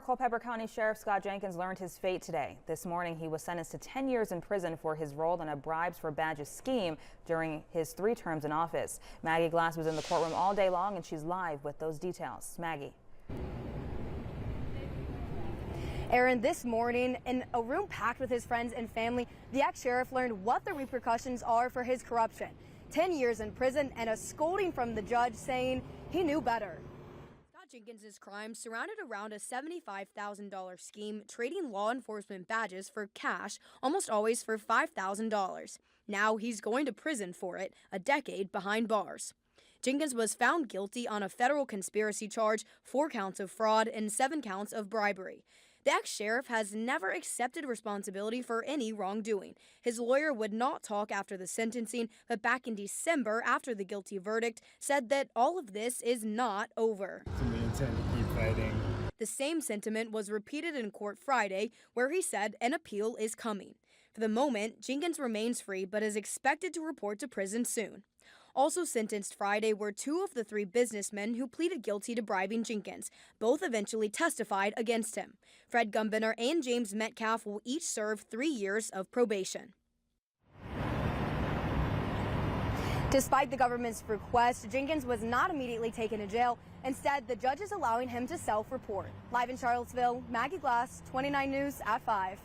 Culpeper County Sheriff Scott Jenkins learned his fate today. This morning, he was sentenced to 10 years in prison for his role in a bribes for badges scheme during his 3 terms in office. Maggie Glass was in the courtroom all day long, and she's live with those details. Maggie. Aaron, this morning, in a room packed with his friends and family, the ex-sheriff learned what the repercussions are for his corruption. 10 years in prison and a scolding from the judge saying he knew better. Jenkins' crimes surrounded around a $75,000 scheme trading law enforcement badges for cash, almost always for $5,000. Now he's going to prison for it, a decade behind bars. Jenkins was found guilty on a federal conspiracy charge, 4 counts of fraud, and 7 counts of bribery. The ex-sheriff has never accepted responsibility for any wrongdoing. His lawyer would not talk after the sentencing, but back in December, after the guilty verdict, said that all of this is not over. We intend to keep fighting. The same sentiment was repeated in court Friday, where he said an appeal is coming. For the moment, Jenkins remains free, but is expected to report to prison soon. Also sentenced Friday were 2 of the 3 businessmen who pleaded guilty to bribing Jenkins. Both eventually testified against him. Fred Gumbiner and James Metcalf will each serve 3 years of probation. Despite the government's request, Jenkins was not immediately taken to jail. Instead, the judge is allowing him to self-report. Live in Charlottesville, Maggie Glass, 29 News at 5.